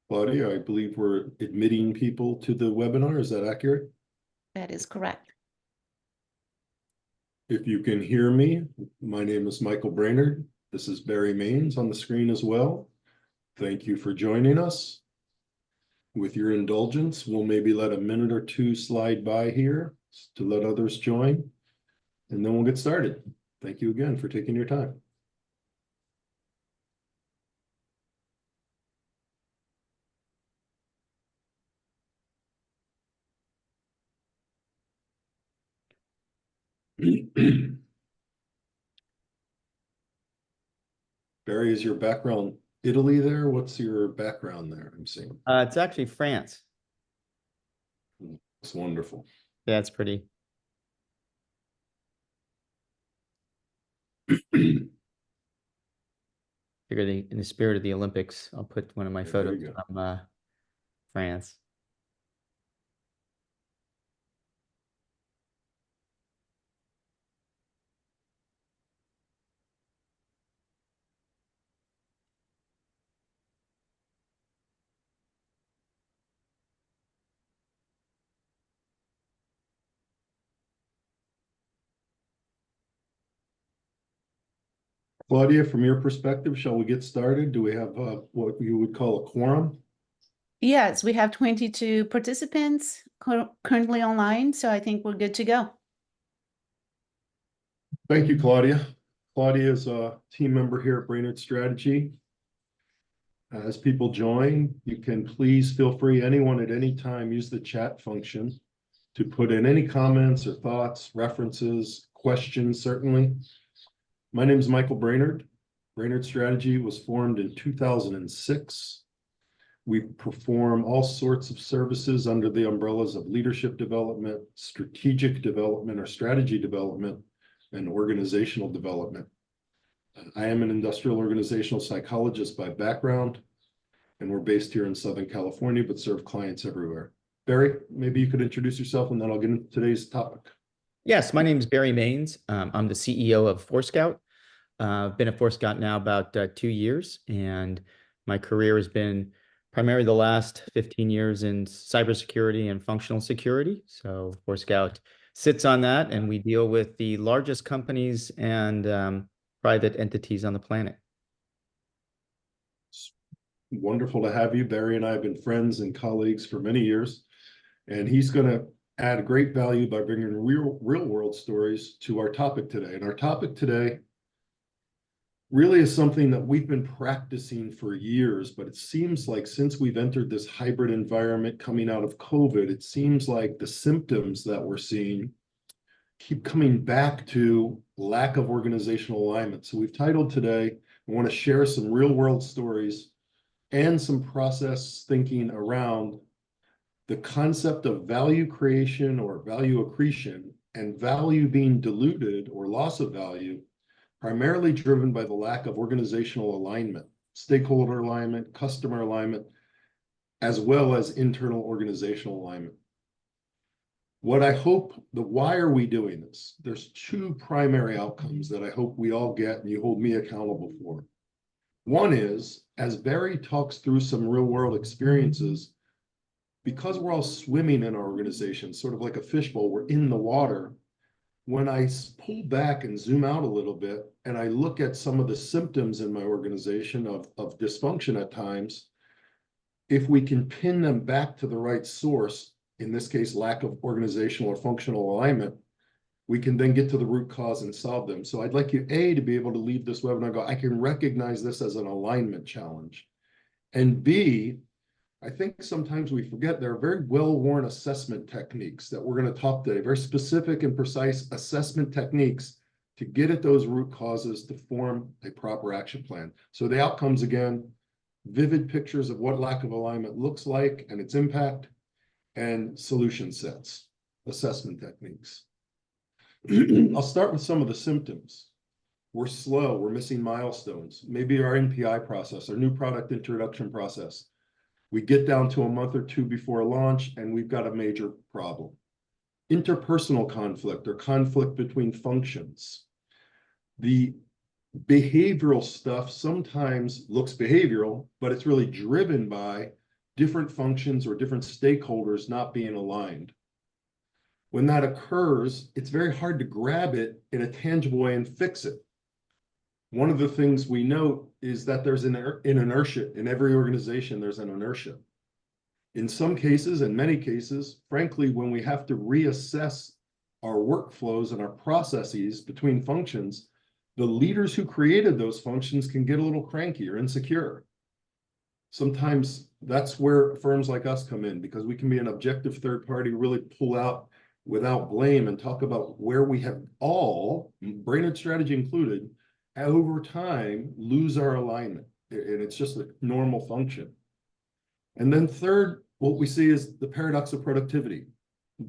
Claudia, I believe we're admitting people to the webinar. Is that accurate? That is correct. If you can hear me, my name is Michael Brainard. This is Barry Mainz on the screen as well. Thank you for joining us. With your indulgence, we'll maybe let a minute or two slide by here to let others join, and then we'll get started. Thank you again for taking your time. Barry, is your background Italy there? What's your background there? I'm seeing. It's actually France. It's wonderful. Yeah, it's pretty. Figure in the spirit of the Olympics, I'll put one of my photos from France. Claudia, from your perspective, shall we get started? Do we have what you would call a quorum? Yes, we have 22 participants currently online, so I think we're good to go. Thank you, Claudia. Claudia is a team member here at Brainard Strategy. As people join, you can please feel free, anyone at any time, use the chat function to put in any comments or thoughts, references, questions, certainly. My name is Michael Brainard. Brainard Strategy was formed in 2006. We perform all sorts of services under the umbrellas of leadership development, strategic development or strategy development, and organizational development. I am an industrial organizational psychologist by background, and we're based here in Southern California, but serve clients everywhere. Barry, maybe you could introduce yourself and then I'll get into today's topic. Yes, my name is Barry Mainz. I'm the CEO of ForeScout. I've been at ForeScout now about 2 years, and my career has been primarily the last 15 years in cybersecurity and functional security. So ForeScout sits on that, and we deal with the largest companies and private entities on the planet. It's wonderful to have you. Barry and I have been friends and colleagues for many years, and he's going to add great value by bringing real world stories to our topic today. And our topic today really is something that we've been practicing for years, but it seems like since we've entered this hybrid environment coming out of COVID, it seems like the symptoms that we're seeing keep coming back to lack of organizational alignment. So we've titled today, we want to share some real world stories and some process thinking around the concept of value creation or value accretion and value being diluted or loss of value, primarily driven by the lack of organizational alignment, stakeholder alignment, customer alignment, as well as internal organizational alignment. What I hope, why are we doing this? There's two primary outcomes that I hope we all get and you hold me accountable for. One is, as Barry talks through some real world experiences, because we're all swimming in our organization, sort of like a fishbowl, we're in the water. When I pull back and zoom out a little bit, and I look at some of the symptoms in my organization of dysfunction at times, if we can pin them back to the right source, in this case, lack of organizational or functional alignment, we can then get to the root cause and solve them. So I'd like you, A, to be able to leave this webinar and go, I can recognize this as an alignment challenge. And B, I think sometimes we forget there are very well-worn assessment techniques that we're going to talk today, very specific and precise assessment techniques to get at those root causes to form a proper action plan. So the outcomes, again, vivid pictures of what lack of alignment looks like and its impact, and solution sets, assessment techniques. I'll start with some of the symptoms. We're slow, we're missing milestones, maybe our NPI process, our new product introduction process. We get down to a month or two before launch and we've got a major problem. Interpersonal conflict or conflict between functions. The behavioral stuff sometimes looks behavioral, but it's really driven by different functions or different stakeholders not being aligned. When that occurs, it's very hard to grab it in a tangible way and fix it. One of the things we note is that there's an inertia. In every organization, there's an inertia. In some cases, in many cases, frankly, when we have to reassess our workflows and our processes between functions, the leaders who created those functions can get a little cranky or insecure. Sometimes that's where firms like us come in, because we can be an objective third party, really pull out without blame and talk about where we have all, Brainard strategy included, over time lose our alignment. And it's just a normal function. And then third, what we see is the paradox of productivity.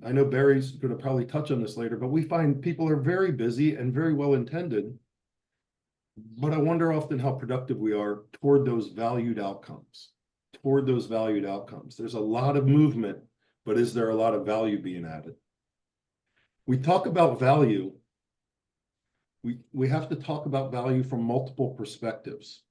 I know Barry's going to probably touch on this later, but we find people are very busy and very well intended. But I wonder often how productive we are toward those valued outcomes. There's a lot of movement, but is there a lot of value being added? We talk about value. We have to talk about value from multiple perspectives.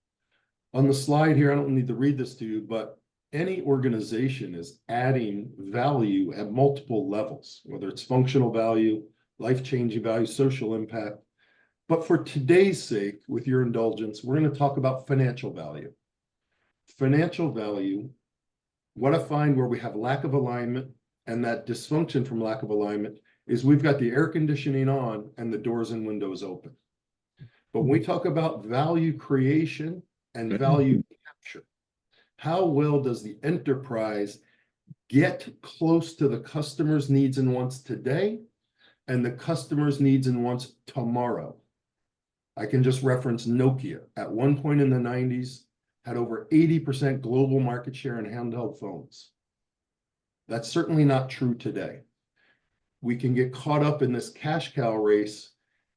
On the slide here, I don't need to read this to you, but any organization is adding value at multiple levels, whether it's functional value, life-changing value, social impact. But for today's sake, with your indulgence, we're going to talk about financial value. Financial value, what I find where we have lack of alignment and that dysfunction from lack of alignment is we've got the air conditioning on and the doors and windows open. But when we talk about value creation and value capture, how well does the enterprise get close to the customer's needs and wants today and the customer's needs and wants tomorrow? I can just reference Nokia. At one point in the 90s, had over 80% global market share in handheld phones. That's certainly not true today. We can get caught up in this cash cow race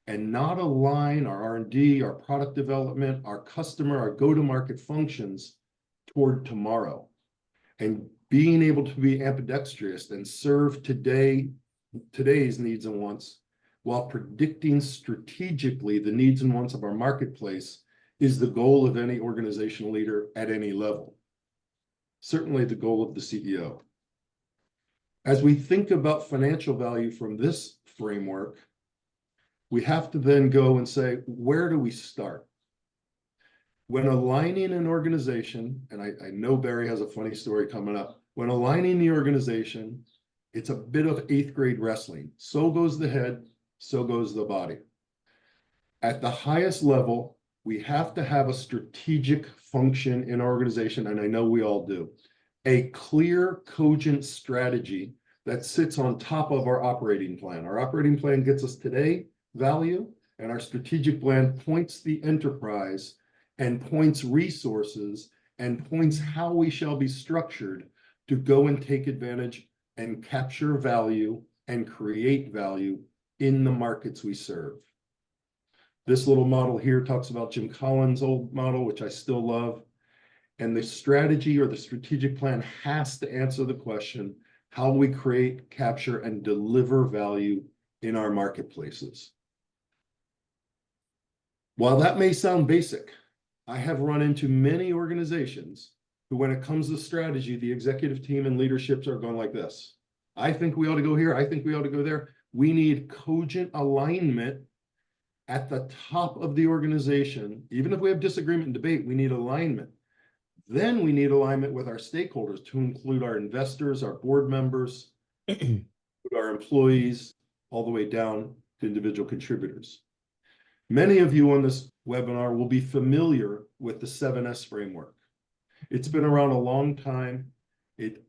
and not align our R&D, our product development, our customer, our go-to-market functions toward tomorrow. And being able to be ambidextrous and serve today's needs and wants while predicting strategically the needs and wants of our marketplace is the goal of any organizational leader at any level. Certainly the goal of the CEO. As we think about financial value from this framework, we have to then go and say, where do we start? When aligning an organization, and I know Barry has a funny story coming up, when aligning the organization, it's a bit of 8th grade wrestling. So goes the head, so goes the body. At the highest level, we have to have a strategic function in our organization, and I know we all do. A clear, cogent strategy that sits on top of our operating plan. Our operating plan gets us today value, and our strategic plan points the enterprise and points resources and points how we shall be structured to go and take advantage and capture value and create value in the markets we serve. This little model here talks about Jim Collins' old model, which I still love. And the strategy or the strategic plan has to answer the question, how we create, capture, and deliver value in our marketplaces. While that may sound basic, I have run into many organizations who, when it comes to strategy, the executive team and leaderships are going like this. I think we ought to go here. I think we ought to go there. We need cogent alignment at the top of the organization. Even if we have disagreement and debate, we need alignment. Then we need alignment with our stakeholders to include our investors, our board members, our employees, all the way down to individual contributors. Many of you on this webinar will be familiar with the 7S framework. It's been around a long time.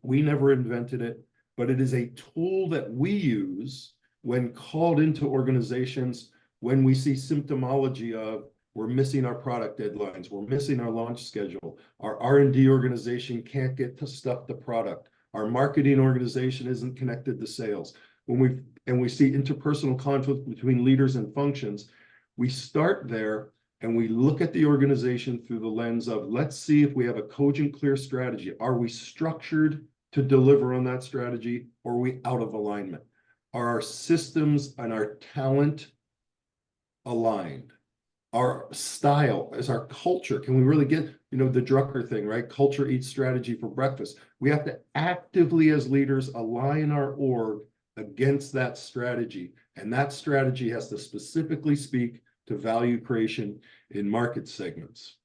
We never invented it, but it is a tool that we use when called into organizations when we see symptomology of we're missing our product deadlines, we're missing our launch schedule, our R&D organization can't get to stuff the product, our marketing organization isn't connected to sales. When we see interpersonal conflict between leaders and functions, we start there and we look at the organization through the lens of, let's see if we have a cogent, clear strategy. Are we structured to deliver on that strategy, or are we out of alignment? Are our systems and our talent aligned? our style, is our culture. Can we really get, the Drucker thing, right? Culture eats strategy for breakfast. We have to actively, as leaders, align our org against that strategy. And that strategy has to specifically speak to value creation in market segments.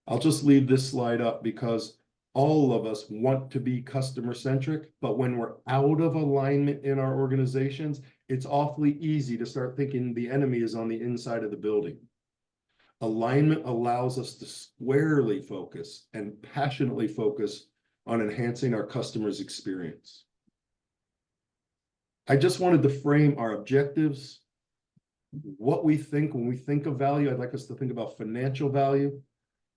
I'll just leave this slide up because all of us want to be customer centric, but when we're out of alignment in our organizations, it's awfully easy to start thinking the enemy is on the inside of the building. Alignment allows us to squarely focus and passionately focus on enhancing our customers' experience. I just wanted to frame our objectives, what we think when we think of value. I'd like us to think about financial value.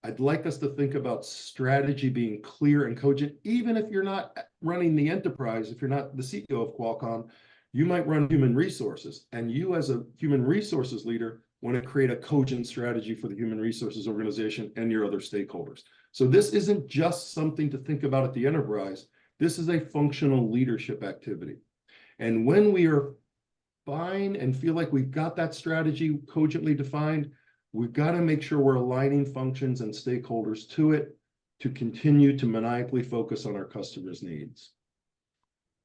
I'd like us to think about strategy being clear and cogent. Even if you're not running the enterprise, if you're not the CEO of Qualcomm, you might run human resources. And you as a human resources leader want to create a cogent strategy for the human resources organization and your other stakeholders. So this isn't just something to think about at the enterprise. This is a functional leadership activity. And when we are fine and feel like we've got that strategy cogently defined, we've got to make sure we're aligning functions and stakeholders to it to continue to maniacally focus on our customers' needs.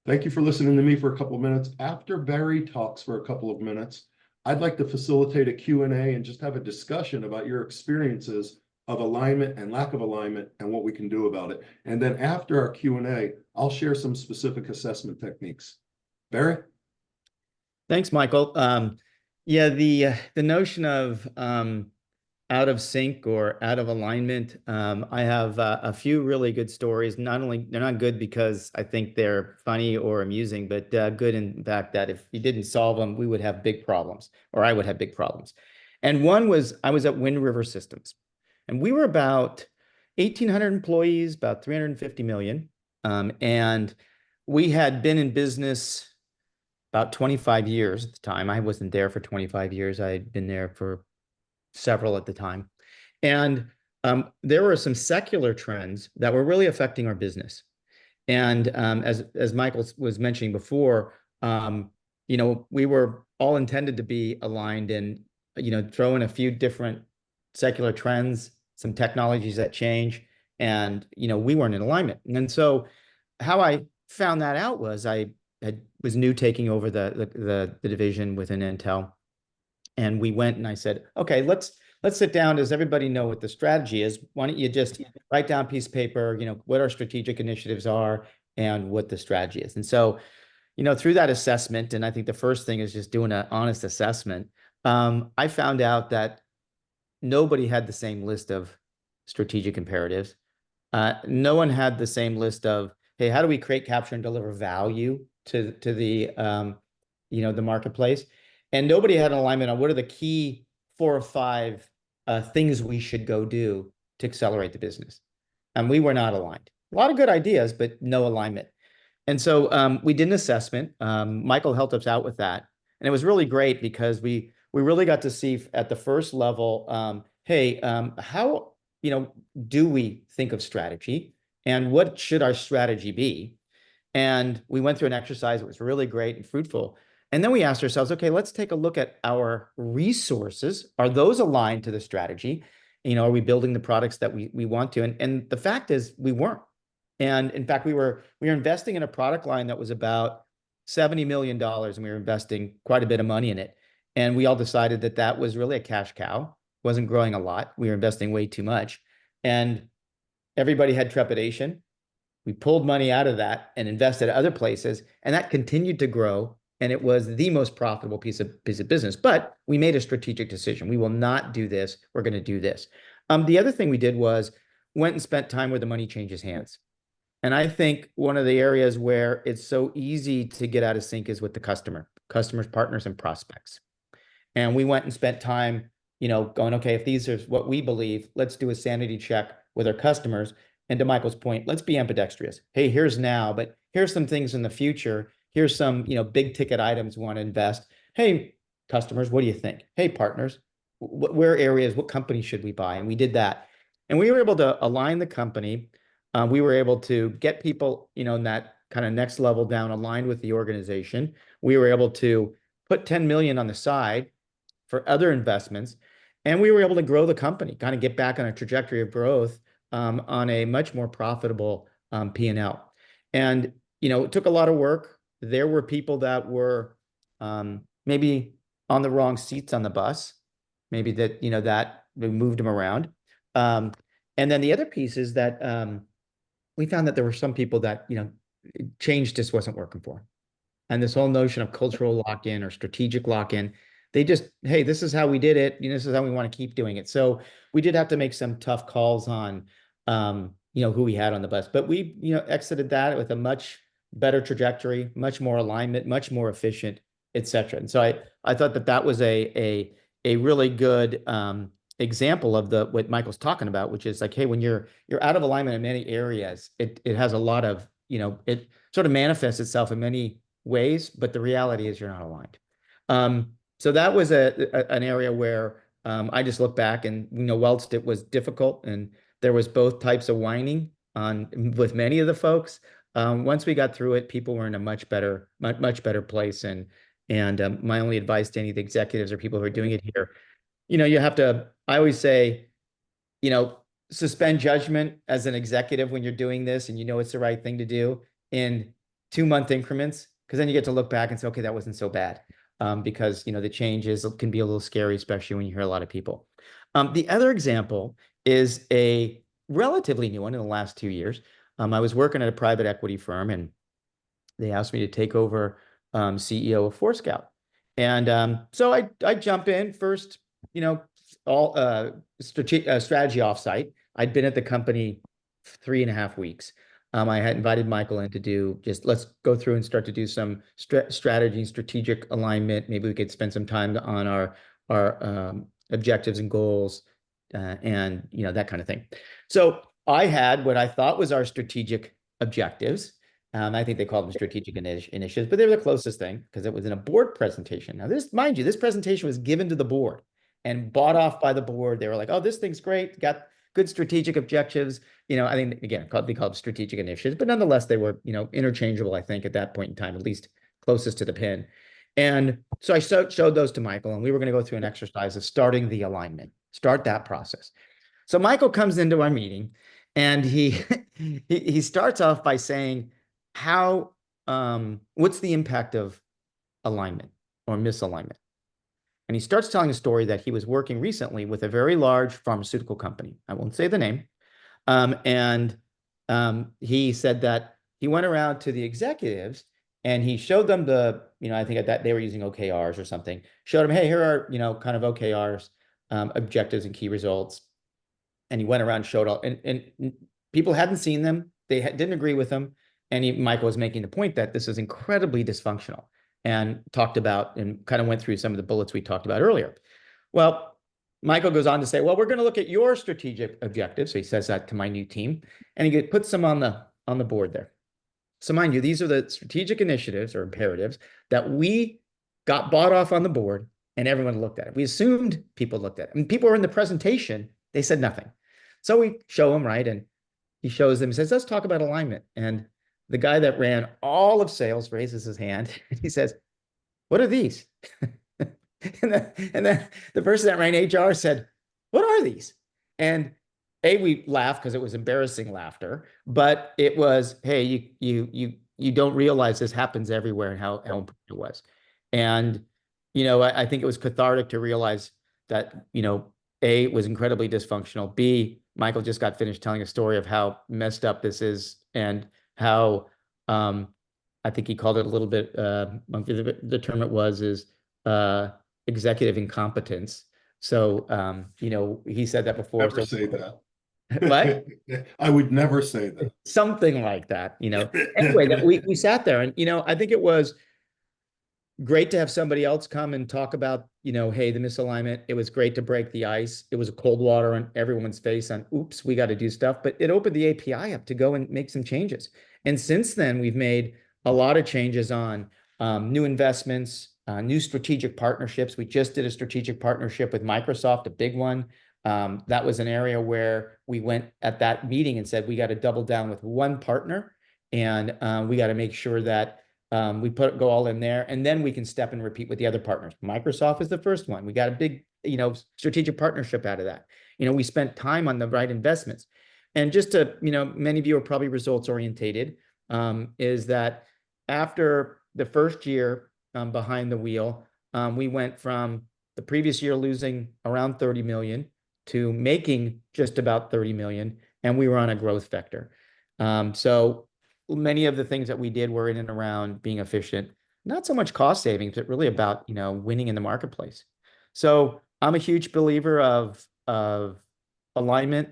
Thank you for listening to me for a couple of minutes. After Barry talks for a couple of minutes, I'd like to facilitate a Q&A and just have a discussion about your experiences of alignment and lack of alignment and what we can do about it. And then after our Q&A, I'll share some specific assessment techniques. Barry? Thanks, Michael. Yeah, the notion of out of sync or out of alignment, I have a few really good stories. Not only they're not good because I think they're funny or amusing, but good in fact that if you didn't solve them, we would have big problems, or I would have big problems. And one was I was at Wind River Systems, and we were about 1,800 employees, about 350 million, and we had been in business about 25 years at the time. I wasn't there for 25 years. I had been there for several at the time. And there were some secular trends that were really affecting our business. And as Michael was mentioning before, we were all intended to be aligned and, throw in a few different secular trends, some technologies that change, and, we weren't in alignment. And so how I found that out was I was new taking over the division within Intel. And we went and I said, okay, let's sit down. Does everybody know what the strategy is? Why don't you just write down a piece of paper, what our strategic initiatives are and what the strategy is. And so, through that assessment, and I think the first thing is just doing an honest assessment, I found out that nobody had the same list of strategic imperatives. No one had the same list of, hey, how do we create, capture, and deliver value to the the marketplace? And nobody had an alignment on what are the key 4 or 5 things we should go do to accelerate the business. And we were not aligned. A lot of good ideas, but no alignment. And so we did an assessment. Michael helped us out with that. And it was really great because we really got to see at the first level, hey, how do we think of strategy and what should our strategy be? And we went through an exercise that was really great and fruitful. And then we asked ourselves, okay, let's take a look at our resources. Are those aligned to the strategy? Are we building the products that we want to? And the fact is we weren't. And in fact, we were investing in a product line that was about $70 million, and we were investing quite a bit of money in it. And we all decided that that was really a cash cow, wasn't growing a lot. We were investing way too much. And everybody had trepidation. We pulled money out of that and invested other places, and that continued to grow. And it was the most profitable piece of business. But we made a strategic decision. We will not do this. We're going to do this. The other thing we did was went and spent time where the money changes hands. And I think one of the areas where it's so easy to get out of sync is with the customers, partners, and prospects. And we went and spent time, going, okay, if these are what we believe, let's do a sanity check with our customers. And to Michael's point, let's be ambidextrous. Hey, here's now, but here's some things in the future. Here's some, big ticket items we want to invest. Hey, customers, what do you think? Hey, partners, where areas, what companies should we buy? And we did that. And we were able to align the company. We were able to get people, in that kind of next level down, aligned with the organization. We were able to put 10 million on the side for other investments. And we were able to grow the company, kind of get back on a trajectory of growth on a much more profitable P&L. And, it took a lot of work. There were people that were maybe on the wrong seats on the bus, maybe that, that we moved them around. And then the other piece is that we found that there were some people that, change just wasn't working for. And this whole notion of cultural lock-in or strategic lock-in, they just, hey, this is how we did it. This is how we want to keep doing it. So we did have to make some tough calls on, who we had on the bus. But we, exited that with a much better trajectory, much more alignment, much more efficient, et cetera. And so I thought that was a really good example of what Michael's talking about, which is like, hey, when you're out of alignment in many areas, it has a lot of, it sort of manifests itself in many ways, but the reality is you're not aligned. So that was an area where I just look back and, whilst it was difficult and there was both types of whining with many of the folks, once we got through it, people were in a much better place. And my only advice to any of the executives or people who are doing it here, you have to, I always say, suspend judgment as an executive when you're doing this and it's the right thing to do in 2-month increments, because then you get to look back and say, okay, that wasn't so bad. Because, the changes can be a little scary, especially when you hear a lot of people. The other example is a relatively new one in the last 2 years. I was working at a private equity firm and they asked me to take over CEO of Forescout. And so I jump in first, all strategy offsite. I'd been at the company 3.5 weeks. I had invited Michael in to do let's go through and start to do some strategy and strategic alignment. Maybe we could spend some time on our objectives and goals and, that kind of thing. So I had what I thought was our strategic objectives. I think they called them strategic initiatives, but they were the closest thing because it was in a board presentation. Now, mind you, this presentation was given to the board and bought off by the board. They were like, oh, this thing's great. Got good strategic objectives. I think, again, they called them strategic initiatives, but nonetheless, they were, interchangeable, I think, at that point in time, at least closest to the pin. And so I showed those to Michael, and we were going to go through an exercise of starting the alignment, start that process. So Michael comes into our meeting, and he starts off by saying, what's the impact of alignment or misalignment? And he starts telling a story that he was working recently with a very large pharmaceutical company. I won't say the name. And he said that he went around to the executives and he showed them I think that they were using OKRs or something, showed them, hey, here are, kind of OKRs, objectives and key results. And he went around and showed all, and people hadn't seen them. They didn't agree with them. And Michael was making the point that this is incredibly dysfunctional and talked about and kind of went through some of the bullets we talked about earlier. Well, Michael goes on to say, well, we're going to look at your strategic objectives. So he says that to my new team, and he puts them on the board there. So mind you, these are the strategic initiatives or imperatives that we got bought off on the board, and everyone looked at it. We assumed people looked at it. And people were in the presentation, they said nothing. So we show them, right? And he shows them, he says, let's talk about alignment. And the guy that ran all of sales raises his hand and he says, what are these? and then the person that ran HR said, what are these? And we laughed because it was embarrassing laughter, but it was, hey, you don't realize this happens everywhere and how important it was. And, I think it was cathartic to realize that, A, it was incredibly dysfunctional. B, Michael just got finished telling a story of how messed up this is and how I think he called it a little bit, the term it was is executive incompetence. So, he said that before. Never say that. What? I would never say that. Something like that, Anyway, we sat there and, I think it was great to have somebody else come and talk about, hey, the misalignment. It was great to break the ice. It was a cold water on everyone's face on, oops, we got to do stuff. But it opened the API up to go and make some changes. And since then, we've made a lot of changes on new investments, new strategic partnerships. We just did a strategic partnership with Microsoft, a big one. That was an area where we went at that meeting and said, we got to double down with one partner. And we got to make sure that we go all in there, and then we can step and repeat with the other partners. Microsoft is the first one. We got a big strategic partnership out of that. We spent time on the right investments. And just to, many of you are probably results orientated, is that after the first year behind the wheel, we went from the previous year losing around 30 million to making just about 30 million, and we were on a growth vector. So many of the things that we did were in and around being efficient, not so much cost savings, but really about, winning in the marketplace. So I'm a huge believer of alignment,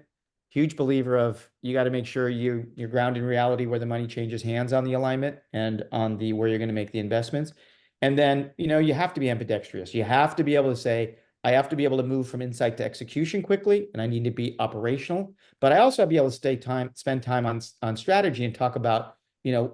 huge believer of you got to make sure you're grounded in reality where the money changes hands on the alignment and on the where you're going to make the investments. And then, you have to be ambidextrous. You have to be able to say, I have to be able to move from insight to execution quickly, and I need to be operational. But I also have to be able to spend time on strategy and talk about,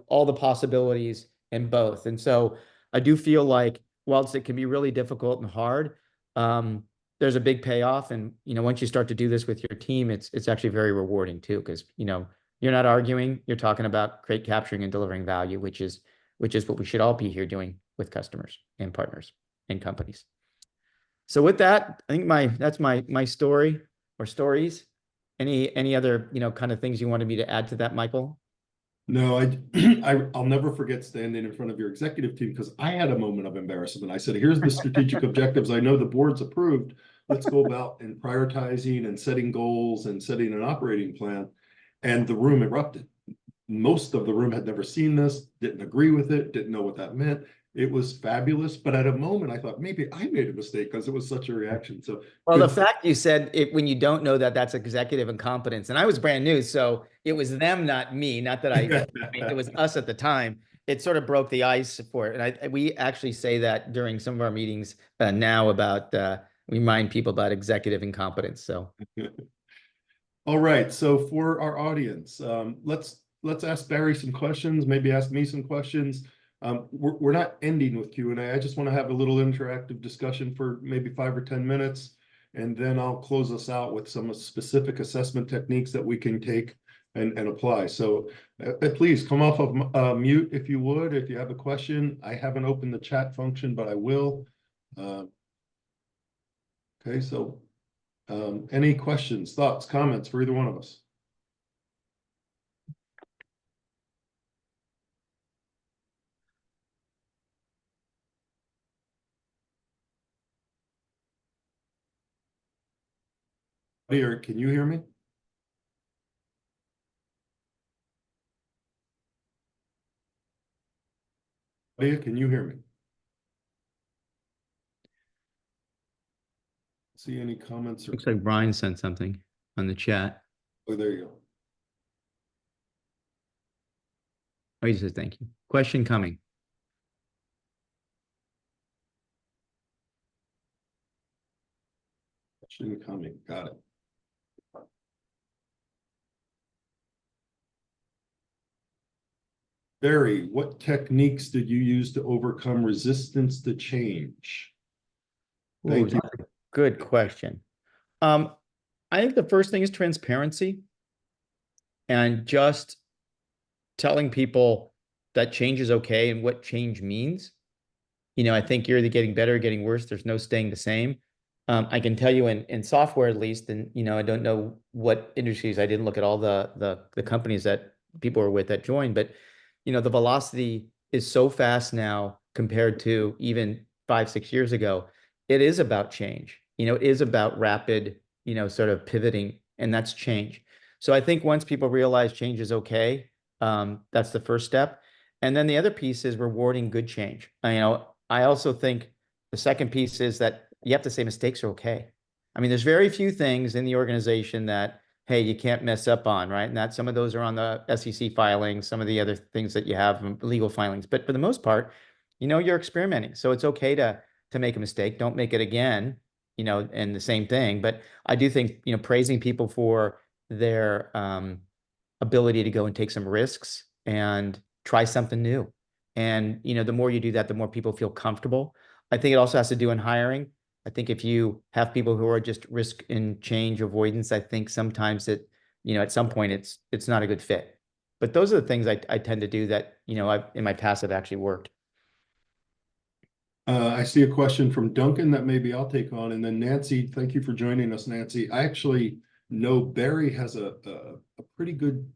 all the possibilities in both. And so I do feel like whilst it can be really difficult and hard, there's a big payoff. And, once you start to do this with your team, it's actually very rewarding too, because, you're not arguing, you're talking about capturing and delivering value, which is what we should all be here doing with customers and partners and companies. So with that, I think that's my story or stories. Any other, kind of things you wanted me to add to that, Michael? No, I'll never forget standing in front of your executive team, because I had a moment of embarrassment. I said, here's the strategic objectives I know the board's approved. Let's go about and prioritizing and setting goals and setting an operating plan. And the room erupted. Most of the room had never seen this, didn't agree with it, didn't know what that meant. It was fabulous. But at a moment, I thought maybe I made a mistake because it was such a reaction. So, well, the fact you said it when you don't know that's executive incompetence, and I was brand new, so it was them, not me. Not that I mean, it was us at the time. It sort of broke the ice for it. And we actually say that during some of our meetings now about we remind people about executive incompetence. So, all right. So for our audience, let's ask Barry some questions. Maybe ask me some questions. We're not ending with Q&A. I just want to have a little interactive discussion for maybe 5 or 10 minutes, and then I'll close us out with some specific assessment techniques that we can take and apply. So please come off of mute if you would, if you have a question. I haven't opened the chat function, but I will. Okay, so any questions, thoughts, comments for either one of us? Here, can you hear me? Leah, can you hear me? See any comments? Looks like Brian sent something on the chat. Oh, there you go. Oh, he says thank you. Question coming. Question coming. Got it. Barry, what techniques did you use to overcome resistance to change? Thank you. Good question. I think the first thing is transparency and just telling people that change is okay and what change means. I think you're either getting better or getting worse. There's no staying the same. I can tell you in software, at least, and, I don't know what industries, I didn't look at all the companies that people were with that joined, but, the velocity is so fast now compared to even 5-6 years ago. It is about change. It is about rapid, sort of pivoting, and that's change. So I think once people realize change is okay, that's the first step. And then the other piece is rewarding good change. I also think the second piece is that you have to say mistakes are okay. I mean, there's very few things in the organization that, hey, you can't mess up on, right? And that some of those are on the SEC filings, some of the other things that you have, legal filings. But for the most part, you're experimenting. So it's okay to make a mistake. Don't make it again, and the same thing. But I do think, praising people for their ability to go and take some risks and try something new. And, the more you do that, the more people feel comfortable. I think it also has to do in hiring. I think if you have people who are just risk and change avoidance, I think sometimes at some point it's not a good fit. But those are the things I tend to do that, in my past have actually worked. I see a question from Duncan that maybe I'll take on, and then Nancy, thank you for joining us, Nancy. I actually know Barry has a pretty good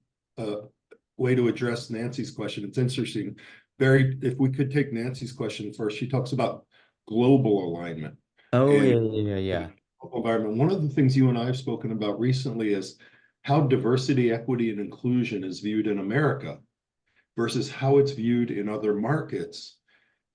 way to address Nancy's question. It's interesting. Barry, if we could take Nancy's question first, she talks about global alignment. Oh, And yeah. environment. One of the things you and I have spoken about recently is how diversity, equity, and inclusion is viewed in America versus how it's viewed in other markets.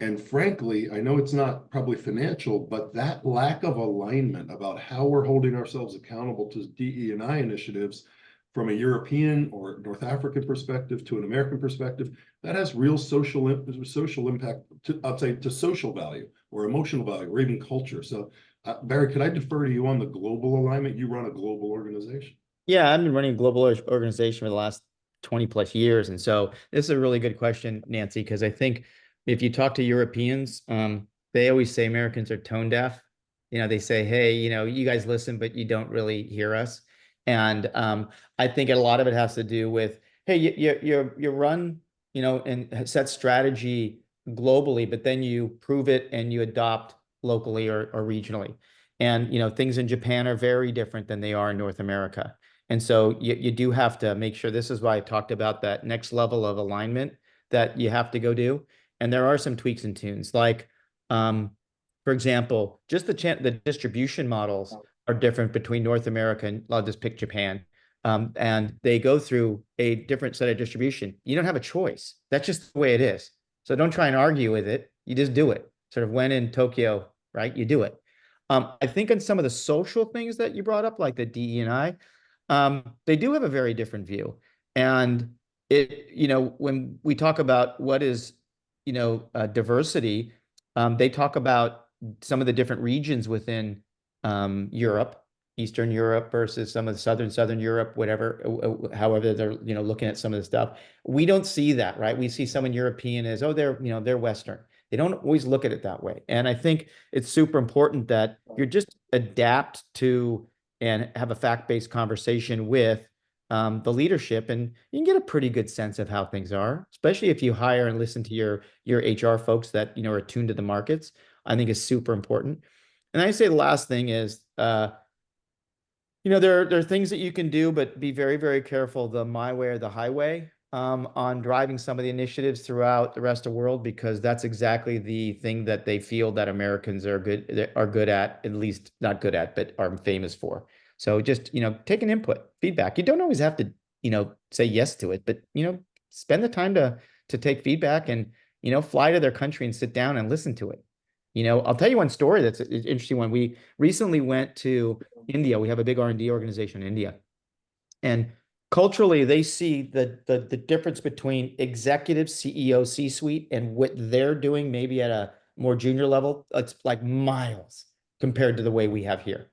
And frankly, I know it's not probably financial, but that lack of alignment about how we're holding ourselves accountable to DE&I initiatives from a European or North African perspective to an American perspective, that has real social impact to, I'd say, to social value or emotional value or even culture. So Barry, could I defer to you on the global alignment? You run a global organization. Yeah, I've been running a global organization for the last 20 plus years. And so this is a really good question, Nancy, because I think if you talk to Europeans, they always say Americans are tone deaf. They say, hey, you guys listen, but you don't really hear us. And I think a lot of it has to do with, hey, you run, and set strategy globally, but then you prove it and you adopt locally or regionally. And, things in Japan are very different than they are in North America. And so you do have to make sure, this is why I talked about that next level of alignment that you have to go do. And there are some tweaks and tunes, like, for example, just the distribution models are different between North America and I'll just pick Japan. And they go through a different set of distribution. You don't have a choice. That's just the way it is. So don't try and argue with it. You just do it. Sort of when in Tokyo, right? You do it. I think on some of the social things that you brought up, like the DE&I, they do have a very different view. And when we talk about what is, diversity, they talk about some of the different regions within Europe, Eastern Europe versus some of the Southern Europe, whatever, however they're, looking at some of the stuff. We don't see that, right? We see someone European as, oh, they're Western. They don't always look at it that way. And I think it's super important that you're just adapt to and have a fact-based conversation with the leadership, and you can get a pretty good sense of how things are, especially if you hire and listen to your HR folks that are attuned to the markets. I think is super important. And I say the last thing is, there are things that you can do, but be very, very careful, the my way or the highway, on driving some of the initiatives throughout the rest of the world, because that's exactly the thing that they feel that Americans are good at least not good at, but are famous for. So just, take an input, feedback. You don't always have to, say yes to it, but, spend the time to take feedback and, fly to their country and sit down and listen to it. I'll tell you one story that's an interesting one. We recently went to India. We have a big R&D organization in India. And culturally, they see the difference between executive CEO C-suite and what they're doing maybe at a more junior level. It's like miles compared to the way we have here.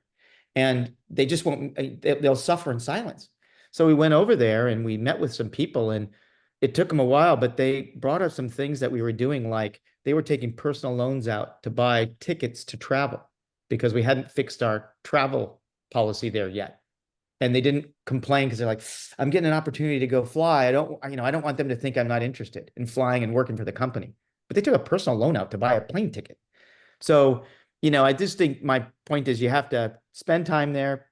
And they just won't, they'll suffer in silence. So we went over there and we met with some people, and it took them a while, but they brought up some things that we were doing, like they were taking personal loans out to buy tickets to travel because we hadn't fixed our travel policy there yet. And they didn't complain because they're like, I'm getting an opportunity to go fly. I don't want them to think I'm not interested in flying and working for the company. But they took a personal loan out to buy a plane ticket. So, I just think my point is you have to spend time there.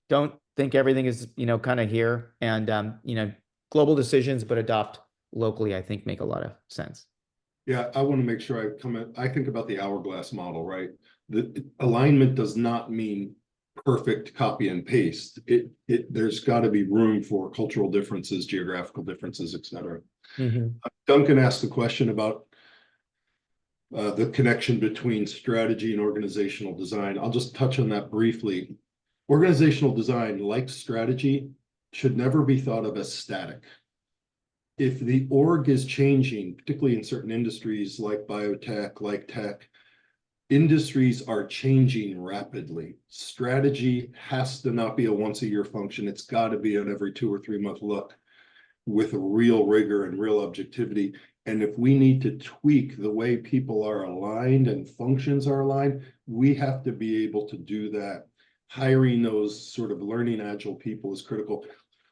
Don't think everything is, kind of here, and, global decisions, but adopt locally, I think make a lot of sense. Yeah, I want to make sure I think about the hourglass model, right? The alignment does not mean perfect copy and paste. There's got to be room for cultural differences, geographical differences, et cetera. Mm-hmm. Duncan asked a question about the connection between strategy and organizational design. I'll just touch on that briefly. Organizational design, like strategy, should never be thought of as static. If the org is changing, particularly in certain industries like biotech, like tech, industries are changing rapidly. Strategy has to not be a once-a-year function. It's got to be an every 2 or 3 month look with a real rigor and real objectivity. And if we need to tweak the way people are aligned and functions are aligned, we have to be able to do that. Hiring those sort of learning agile people is critical.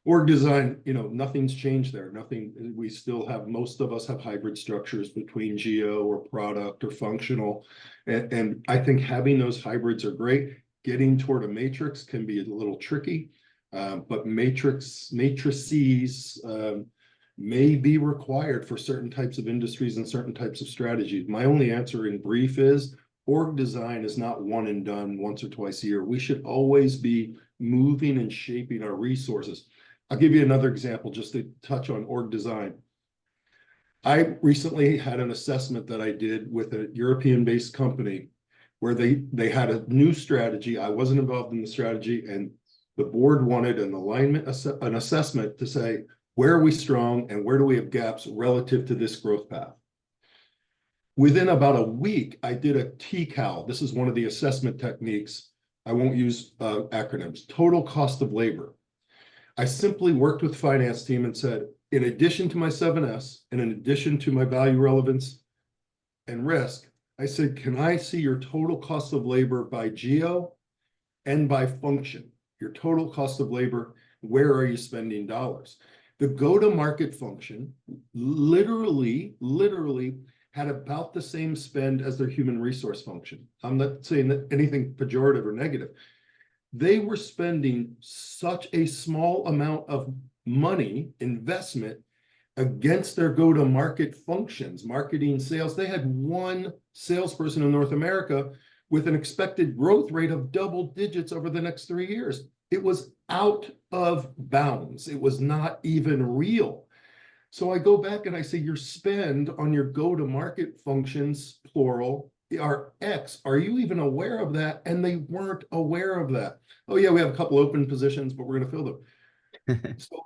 Org design, nothing's changed there. Nothing, we still have, most of us have hybrid structures between geo or product or functional. And I think having those hybrids are great. Getting toward a matrix can be a little tricky, but matrices may be required for certain types of industries and certain types of strategies. My only answer in brief is org design is not one and done once or twice a year. We should always be moving and shaping our resources. I'll give you another example just to touch on org design. I recently had an assessment that I did with a European-based company where they had a new strategy. I wasn't involved in the strategy, and the board wanted an alignment, an assessment to say, where are we strong and where do we have gaps relative to this growth path? Within about a week, I did a TCAL. This is one of the assessment techniques. I won't use acronyms. Total cost of labor. I simply worked with the finance team and said, in addition to my 7S and in addition to my value, relevance, and risk, I said, can I see your total cost of labor by geo and by function? Your total cost of labor, where are you spending dollars? The go-to-market function literally had about the same spend as their human resource function. I'm not saying that anything pejorative or negative. They were spending such a small amount of money, investment, against their go-to-market functions, marketing, sales. They had one salesperson in North America with an expected growth rate of double digits over the next 3 years. It was out of bounds. It was not even real. So I go back and I say, your spend on your go-to-market functions, plural, are X. Are you even aware of that? And they weren't aware of that. Oh yeah, we have a couple open positions, but we're going to fill them. So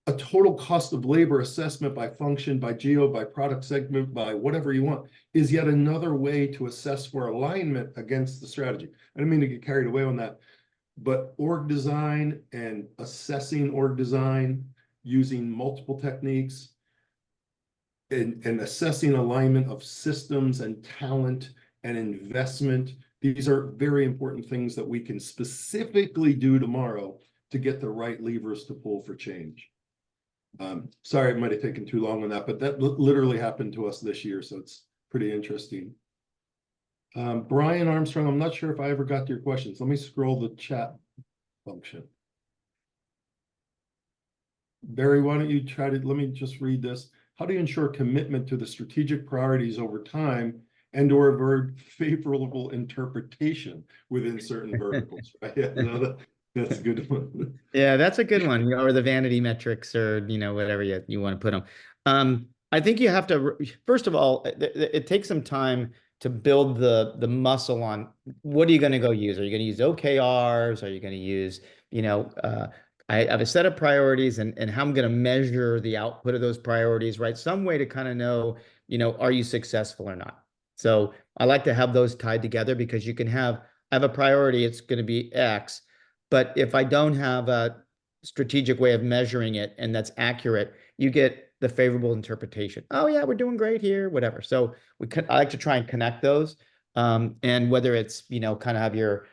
a total cost of labor assessment by function, by geo, by product segment, by whatever you want, is yet another way to assess for alignment against the strategy. I don't mean to get carried away on that, but org design and assessing org design using multiple techniques and assessing alignment of systems and talent and investment. These are very important things that we can specifically do tomorrow to get the right levers to pull for change. Sorry, it might have taken too long on that, but that literally happened to us this year, so it's pretty interesting. Brian Armstrong, I'm not sure if I ever got to your questions. Let me scroll the chat function. Barry, why don't you try to, let me just read this. How do you ensure commitment to the strategic priorities over time and or avert favorable interpretation within certain verticals? Right? Yeah, no, that's a good one. Yeah, that's a good one. Or the vanity metrics, or whatever you want to put them. I think you have to, first of all, it takes some time to build the muscle on what are you going to go use? Are you going to use OKRs? Are you going to use, I have a set of priorities and how I'm going to measure the output of those priorities, right? Some way to kind of know, are you successful or not? So I like to have those tied together, because you can I have a priority, it's going to be X, but if I don't have a strategic way of measuring it and that's accurate, you get the favorable interpretation. Oh yeah, we're doing great here, whatever. So I like to try and connect those, and whether it's kind of have your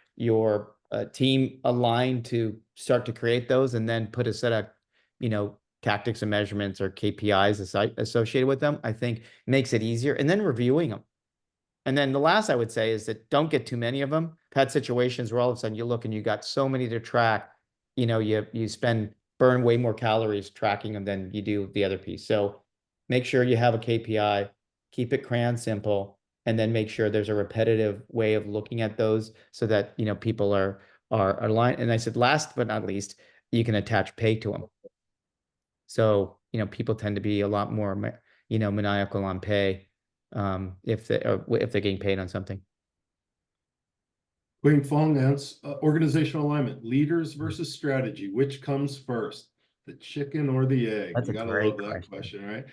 team aligned to start to create those, and then put a set of tactics and measurements or KPIs associated with them, I think makes it easier. And then reviewing them. And then the last I would say is that don't get too many of them. I've had situations where all of a sudden you look and you got so many to track, you burn way more calories tracking them than you do the other piece. So make sure you have a KPI, keep it crayon simple, and then make sure there's a repetitive way of looking at those so that, people are aligned. And I said, last but not least, you can attach pay to them. So, people tend to be a lot more, maniacal on pay, if they're getting paid on something. Wayne Fong asks, organizational alignment, leaders versus strategy, which comes first, the chicken or the egg? That's you a gotta great love that question. question, right?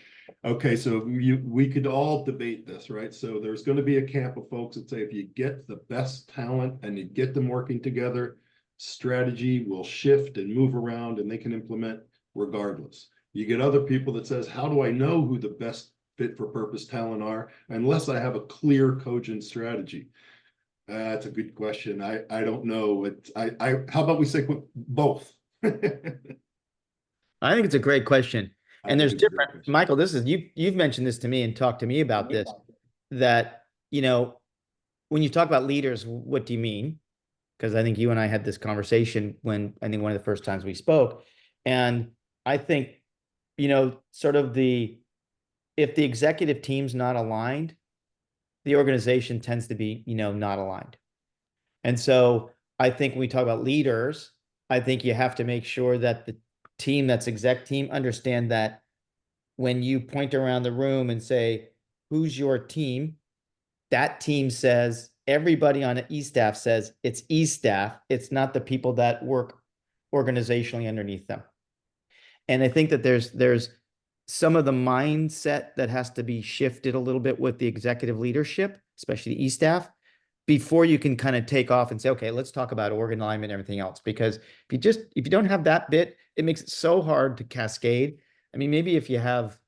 Okay, so we could all debate this, right? So there's going to be a camp of folks that say if you get the best talent and you get them working together, strategy will shift and move around and they can implement regardless. You get other people that says, how do I know who the best fit for purpose talent are unless I have a clear, cogent strategy? That's a good question. I don't know. How about we say both? I think it's a great question. I And think there's it's a good different, question. Michael, this is you've mentioned this to me and talked to me about this, that, you know, when you talk about leaders, what do you mean? Because I think you and I had this conversation when I think one of the first times we spoke. And I think, you know, sort of if the executive team's not aligned, the organization tends to be, you know, not aligned. And so I think when we talk about leaders, I think you have to make sure that the team that's exec team understand that when you point around the room and say, who's your team? That team says, everybody on E-staff says it's E-staff. It's not the people that work organizationally underneath them. And I think that there's some of the mindset that has to be shifted a little bit with the executive leadership, especially the E-staff, before you can kind of take off and say, okay, let's talk about org alignment and everything else. Because if you don't have that bit, it makes it so hard to cascade. I mean, maybe if you have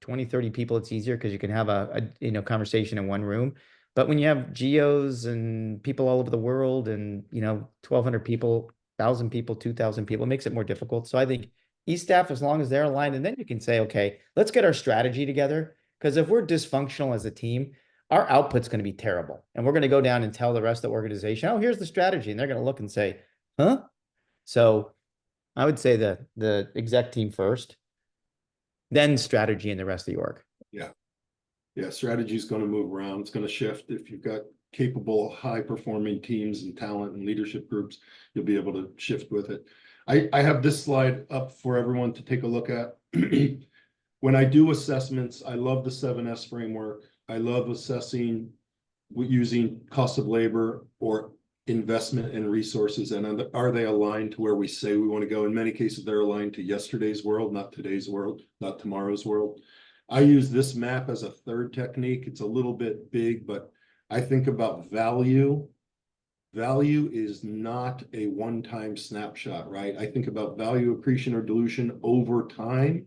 20, 30 people, it's easier because you can have a you know, conversation in one room. But when you have geos and people all over the world and, you know, 1,200 people, 1,000 people, 2,000 people, it makes it more difficult. So I think E-staff, as long as they're aligned, and then you can say, okay, let's get our strategy together. Because if we're dysfunctional as a team, our output's going to be terrible. And we're going to go down and tell the rest of the organization, oh, here's the strategy. And they're going to look and say, huh? So I would say the exec team first, then strategy and the rest of the org. Yeah, strategy is going to move around. It's going to shift. If you've got capable, high-performing teams and talent and leadership groups, you'll be able to shift with it. I have this slide up for everyone to take a look at. When I do assessments, I love the 7S framework. I love assessing using cost of labor or investment in resources, and are they aligned to where we say we want to go? In many cases, they're aligned to yesterday's world, not today's world, not tomorrow's world. I use this map as a third technique. It's a little bit big, but I think about value. Value is not a one-time snapshot, right? I think about value accretion or dilution over time.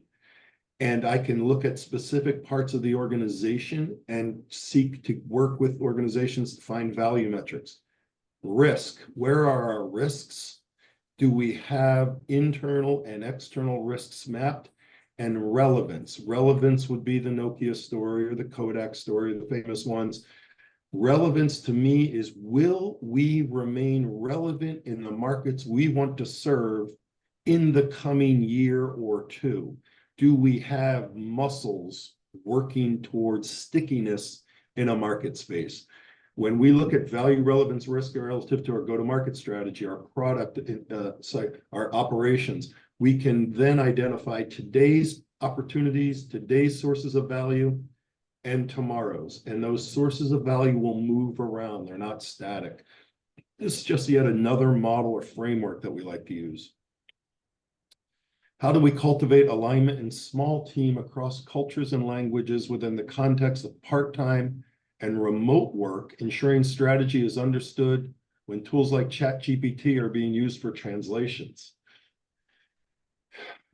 And I can look at specific parts of the organization and seek to work with organizations to find value metrics. Risk, where are our risks? Do we have internal and external risks mapped? And relevance. Relevance would be the Nokia story or the Kodak story, the famous ones. Relevance to me is, will we remain relevant in the markets we want to serve in the coming year or two? Do we have muscles working towards stickiness in a market space? When we look at value, relevance, risk relative to our go-to-market strategy, our product, our operations, we can then identify today's opportunities, today's sources of value, and tomorrow's. And those sources of value will move around. They're not static. This is just yet another model or framework that we like to use. How do we cultivate alignment in small team across cultures and languages within the context of part-time and remote work, ensuring strategy is understood when tools like ChatGPT are being used for translations?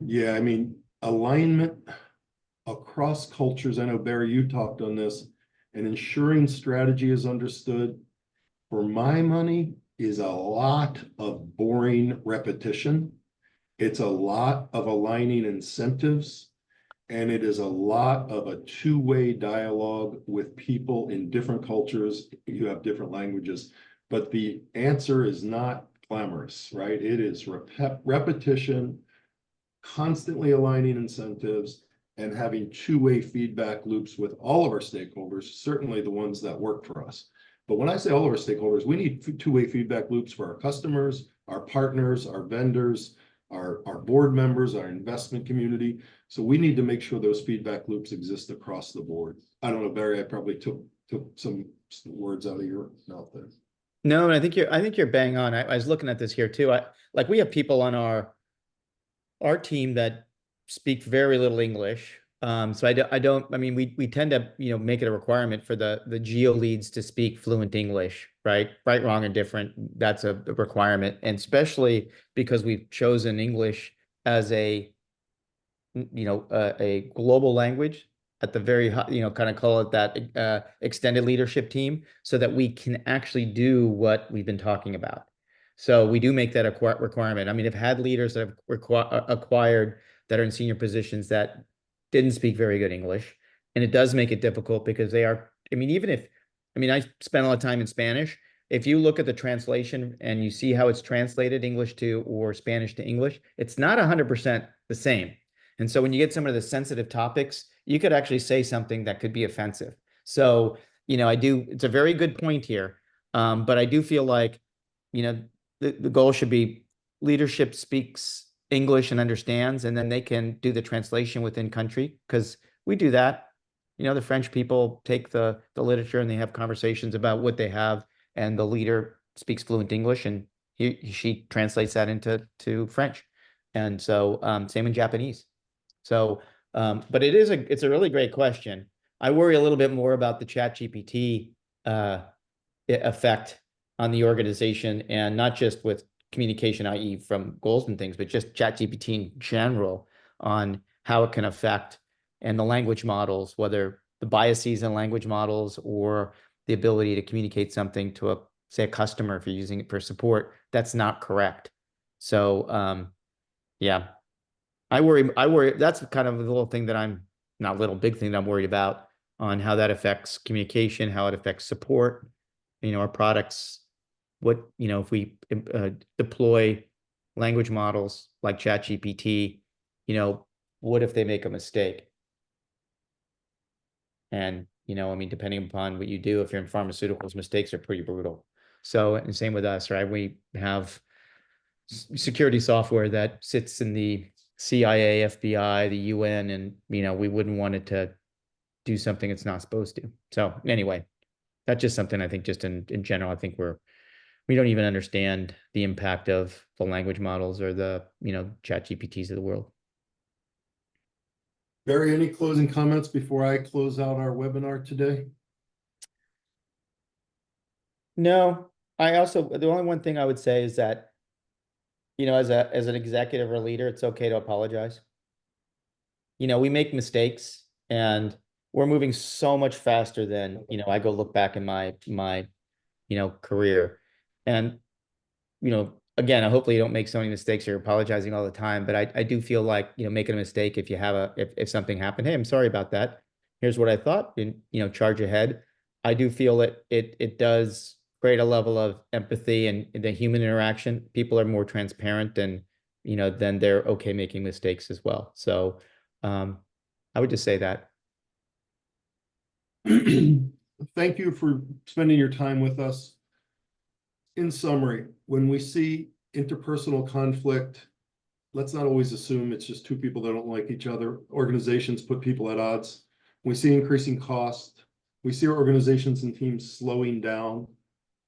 Yeah, I mean, alignment across cultures. I know, Barry, you talked on this, and ensuring strategy is understood, for my money, is a lot of boring repetition. It's a lot of aligning incentives, and it is a lot of a two-way dialogue with people in different cultures. You have different languages, but the answer is not glamorous, right? It is repetition, constantly aligning incentives, and having two-way feedback loops with all of our stakeholders, certainly the ones that work for us. But when I say all of our stakeholders, we need two-way feedback loops for our customers, our partners, our vendors, our board members, our investment community. So we need to make sure those feedback loops exist across the board. I don't know, Barry, I probably took some words out of your mouth there. No, I think you're bang on. I was looking at this here too. Like we have people on our team that speak very little English. So I mean, we tend to, you know, make it a requirement for the geo leads to speak fluent English, right? Right, wrong, and different. That's a requirement. And especially because we've chosen English as a, you know, a global language at the very high, you know, kind of call it that extended leadership team, so that we can actually do what we've been talking about. So we do make that a requirement. I mean, I've had leaders that have acquired that are in senior positions that didn't speak very good English. And it does make it difficult because they are, I mean, I spent a lot of time in Spanish. If you look at the translation and you see how it's translated English to or Spanish to English, it's not 100% the same. And so when you get some of the sensitive topics, you could actually say something that could be offensive. So, it's a very good point here. But I do feel like, the goal should be leadership speaks English and understands, and then they can do the translation within country, because we do that. The French people take the literature and they have conversations about what they have, and the leader speaks fluent English and she translates that into French. And so same in Japanese. So, but it's a really great question. I worry a little bit more about the ChatGPT effect on the organization, and not just with communication, i.e. from goals and things, but just ChatGPT in general, on how it can affect, and the language models, whether the biases in language models or the ability to communicate something to say a customer, if you're using it for support, that's not correct. So yeah, I worry. That's kind of the little thing that big thing that I'm worried about, on how that affects communication, how it affects support, our products. If we deploy language models like ChatGPT, what if they make a mistake? And, depending upon what you do, if you're in pharmaceuticals, mistakes are pretty brutal. So, and same with us, right? We have security software that sits in the CIA, FBI, the UN, and, we wouldn't want it to do something it's not supposed to. So anyway, that's just something I think, just in general, I think we don't even understand the impact of the language models or the, ChatGPTs of the world. Barry, any closing comments before I close out our webinar today? No, the only one thing I would say is that, as an executive or leader, it's okay to apologize. We make mistakes, and we're moving so much faster than, I go look back in my career. And, again, hopefully you don't make so many mistakes, you're apologizing all the time. But I do feel like, making a mistake, if something happened, hey, I'm sorry about that. Here's what I thought, and, charge ahead. I do feel that it does create a level of empathy and the human interaction. People are more transparent, and, then they're okay making mistakes as well. So I would just say that. Thank you for spending your time with us. In summary, when we see interpersonal conflict, let's not always assume it's just two people that don't like each other. Organizations put people at odds. We see increasing cost. We see our organizations and teams slowing down.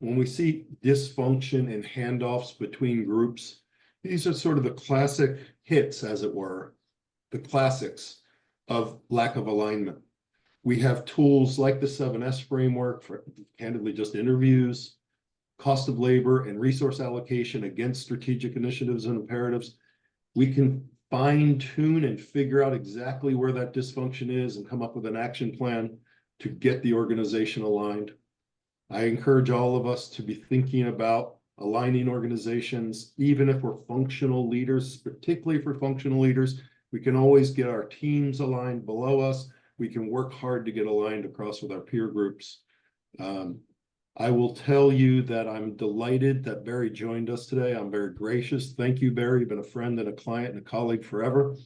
When we see dysfunction and handoffs between groups, these are sort of the classic hits, as it were, the classics of lack of alignment. We have tools like the 7S framework for, candidly, just interviews, cost of labor, and resource allocation against strategic initiatives and imperatives. We can fine tune and figure out exactly where that dysfunction is and come up with an action plan to get the organization aligned. I encourage all of us to be thinking about aligning organizations, even if we're functional leaders, particularly for functional leaders. We can always get our teams aligned below us. We can work hard to get aligned across with our peer groups. I will tell you that I'm delighted that Barry joined us today. I'm very gracious. Thank you, Barry. You've been a friend and a client and a colleague forever.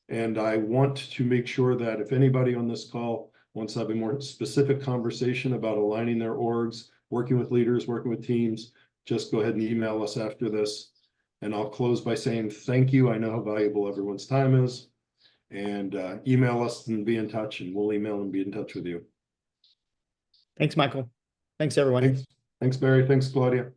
And I want to make sure that if anybody on this call wants to have a more specific conversation about aligning their orgs, working with leaders, working with teams, just go ahead and email us after this. And I'll close by saying thank you. I know how valuable everyone's time is. And email us and be in touch, and we'll email and be in touch with you. Thanks, Michael. Thanks, everyone. Thanks, Barry. Thanks, Claudia.